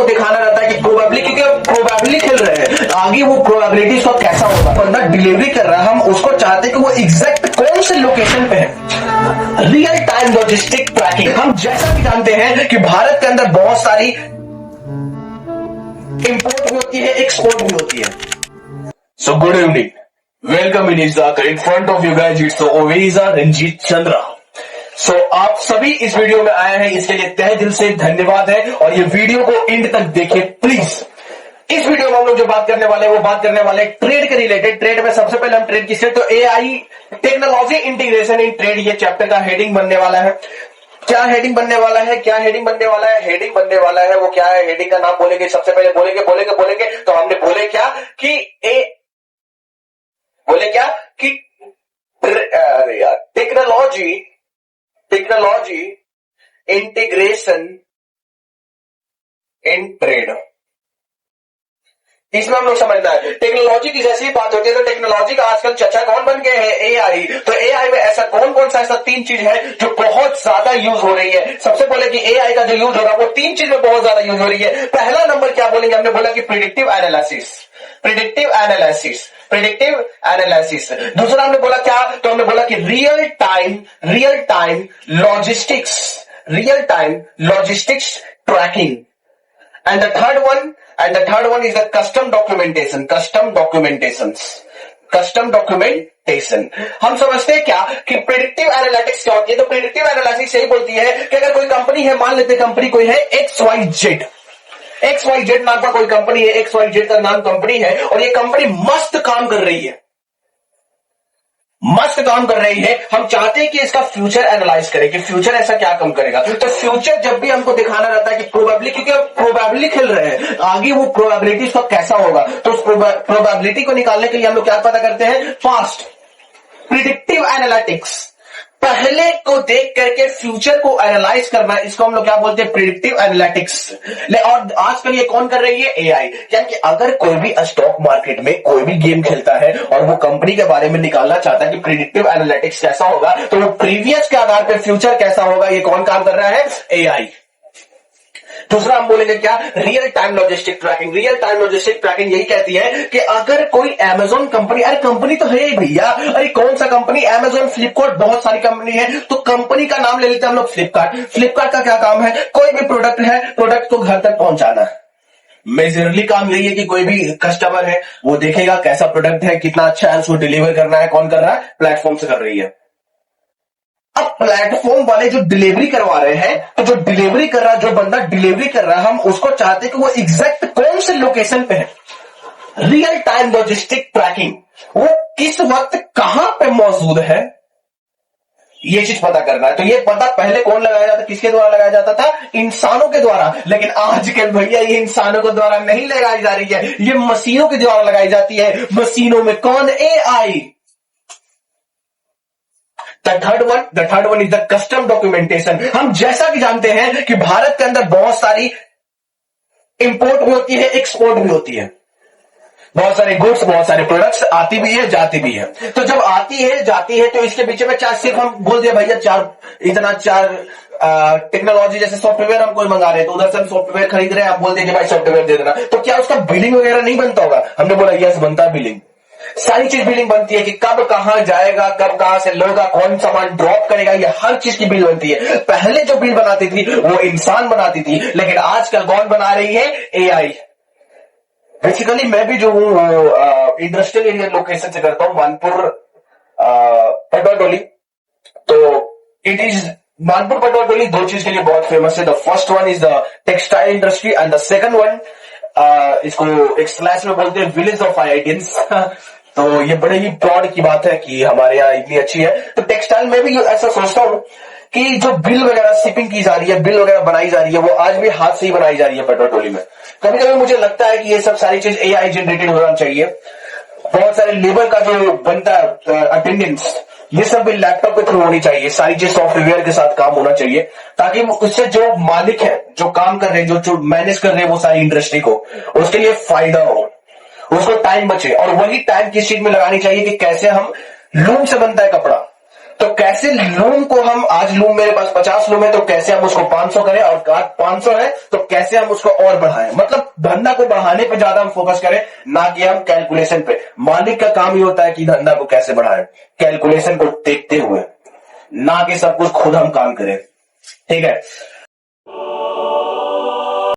हमको दिखाना रहता है कि प्रोबेबिलिटी, क्योंकि हम प्रोबेबिलिटी खेल रहे हैं, आगे वो प्रोबेबिलिटी उसका कैसा होगा। बंदा डिलीवरी कर रहा है, हम उसको चाहते हैं कि वो एग्जैक्ट कौन से लोकेशन पे है। Real time logistic tracking. हम जैसा कि जानते हैं कि भारत के अंदर बहुत सारी इंपोर्ट भी होती है, एक्सपोर्ट भी होती है। So good evening. Welcome in Izaka. In front of you guys, it's Oveza Ranjit Chandra. So आप सभी इस वीडियो में आए हैं, इसके लिए तहे दिल से धन्यवाद है और ये वीडियो को एंड तक देखिए प्लीज। इस वीडियो में हम लोग जो बात करने वाले हैं वो बात करने वाले हैं ट्रेड के रिलेटेड। ट्रेड में सबसे पहले हम ट्रेड किससे, तो AI technology integration in trade, ये चैप्टर का हेडिंग बनने वाला है। क्या हेडिंग बनने वाला है, क्या हेडिंग बनने वाला है, हेडिंग बनने वाला है वो क्या है, हेडिंग का नाम बोलेंगे, सबसे पहले बोलेंगे तो हमने बोले क्या कि अरे यार टेक्नोलॉजी इंटीग्रेशन इन ट्रेड। इसमें हम लोग समझना है टेक्नोलॉजी की जैसी बात होती है तो टेक्नोलॉजी का आजकल चर्चा कौन बन गए हैं, एआई। तो एआई में ऐसा कौन सा ऐसा तीन चीज है जो बहुत ज्यादा यूज हो रही है। सबसे पहले कि एआई का जो यूज हो रहा है वो तीन चीज में बहुत ज्यादा यूज हो रही है। पहला नंबर क्या बोलेंगे, हमने बोला कि प्रिडिक्टिव एनालिसिस। दूसरा हमने बोला क्या, तो हमने बोला कि real time logistics tracking. And the third one is the custom documentation. हम समझते हैं क्या कि प्रेडिक्टिव एनालिटिक्स क्या होती है। तो प्रेडिक्टिव एनालिटिक्स यही बोलती है कि अगर कोई कंपनी है, मान लेते कंपनी कोई है XYZ नाम का कोई कंपनी है, XYZ का नाम कंपनी है और ये कंपनी मस्त काम कर रही है। हम चाहते हैं कि इसका फ्यूचर एनालाइज करें कि फ्यूचर ऐसा क्या काम करेगा। तो फ्यूचर जब भी हमको दिखाना रहता है कि प्रोबेबिलिटी, क्योंकि हम प्रोबेबिलिटी खेल रहे हैं, आगे वो प्रोबेबिलिटी उसका कैसा होगा। तो उस प्रोबेबिलिटी को निकालने के लिए हम लोग क्या पता करते हैं, पास्ट प्रिडिक्टिव एनालिटिक्स। पहले को देख करके फ्यूचर को एनालाइज करना, इसको हम लोग क्या बोलते हैं, प्रिडिक्टिव एनालिटिक्स। और आजकल ये कौन कर रही है, एआई। यानी कि अगर कोई भी स्टॉक मार्केट में कोई भी गेम खेलता है और वो कंपनी के बारे में निकालना चाहता है कि प्रिडिक्टिव एनालिटिक्स कैसा होगा, तो वो प्रीवियस के आधार पर फ्यूचर कैसा होगा, ये कौन काम कर रहा है, एआई। दूसरा हम बोलेंगे क्या, रियल टाइम लॉजिस्टिक ट्रैकिंग यही कहती है कि अगर कोई अमेजोन कंपनी, अरे कंपनी तो है ही भैया, अरे कौन सा कंपनी, अमेजोन, फ्लिपकार्ट, बहुत सारी कंपनी है। तो कंपनी का नाम ले लेते हैं हम लोग, फ्लिपकार्ट का क्या काम है, कोई भी प्रोडक्ट है, प्रोडक्ट को घर तक पहुंचाना। मेजरली काम यही है कि कोई भी कस्टमर है वो देखेगा कैसा प्रोडक्ट है, कितना अच्छा है, उसको डिलीवर करना है। कौन कर रहा है, प्लेटफॉर्म से कर रही है। अब प्लेटफॉर्म वाले जो डिलीवरी करवा रहे हैं, तो जो डिलीवरी कर रहा है, जो बंदा डिलीवरी कर रहा है, हम उसको चाहते हैं कि वो एग्जैक्ट कौन से लोकेशन पे है। रियल टाइम लॉजिस्टिक ट्रैकिंग, वो किस वक्त कहां पे मौजूद है, ये चीज पता करना है। तो ये पता पहले कौन लगाया जाता, किसके द्वारा लगाया जाता था, इंसानों के द्वारा। लेकिन आजकल भैया ये इंसानों के द्वारा नहीं लगाई जा रही है, ये मशीनों के द्वारा लगाई जाती है। मशीनों में कौन, AI. The third one is the custom documentation. हम जैसा कि जानते हैं कि भारत के अंदर बहुत सारी इंपोर्ट भी होती है, एक्सपोर्ट भी होती है। बहुत सारे गुड्स, बहुत सारे प्रोडक्ट्स आती भी है, जाती भी है। तो जब आती है, जाती है, तो इसके पीछे में सिर्फ हम बोल दिया भैया चार टेक्नोलॉजी, जैसे सॉफ्टवेयर हम कोई मंगा रहे हैं तो उधर से हम सॉफ्टवेयर खरीद रहे हैं, आप बोल देंगे भाई सॉफ्टवेयर दे देना। तो क्या उसका बिलिंग वगैरह नहीं बनता होगा, हमने बोला यस बनता है बिलिंग। सारी चीज बिलिंग बनती है कि कब कहां जाएगा, कब कहां से लोगा, कौन सामान ड्रॉप करेगा, ये हर चीज की बिल बनती है। पहले जो बिल बनाती थी वो इंसान बनाती थी, लेकिन आजकल कौन बना रही है, एआई। बेसिकली मैं भी जो हूँ इंडस्ट्रियल एरिया लोकेशन से करता हूँ, मानपुर पटवाटोली। तो इट इज मानपुर पटवाटोली दो चीज के लिए बहुत फेमस है। The first one is the textile industry and the second one इसको एक स्लैश में बोलते हैं विलेज ऑफ आईआईटियंस। तो ये बड़े ही प्राउड की बात है कि हमारे यहाँ इतनी अच्छी है। तो टेक्सटाइल में भी ऐसा सोचता हूँ कि जो बिल वगैरह शिपिंग की जा रही है, बिल वगैरह बनाई जा रही है, वो आज भी हाथ से ही बनाई जा रही है पटवाटोली में। कभी कभी मुझे लगता है कि ये सब सारी चीज एआई जनरेटेड होना चाहिए। बहुत सारे लेबर का जो बनता है अटेंडेंस, ये सब भी लैपटॉप के थ्रू होनी चाहिए। सारी चीज सॉफ्टवेयर के साथ काम होना चाहिए ताकि उससे जो मालिक है, जो काम कर रहे हैं, जो मैनेज कर रहे हैं वो सारी इंडस्ट्री को, उसके लिए फायदा हो, उसको टाइम बचे। और वही टाइम किस चीज में लगानी चाहिए कि कैसे हम लूम से बनता है कपड़ा, तो कैसे लूम को हम, आज लूम मेरे पास 50 लूम है तो कैसे हम उसको 500 करें, और आज 500 है तो कैसे हम उसको और बढ़ाएं। मतलब धंधा को बढ़ाने पे ज्यादा हम फोकस करें, ना कि हम कैलकुलेशन पे। मालिक का काम ही होता है कि धंधा को कैसे बढ़ाएं, कैलकुलेशन को देखते हुए, ना कि सब कुछ खुद हम काम करें। ठीक है।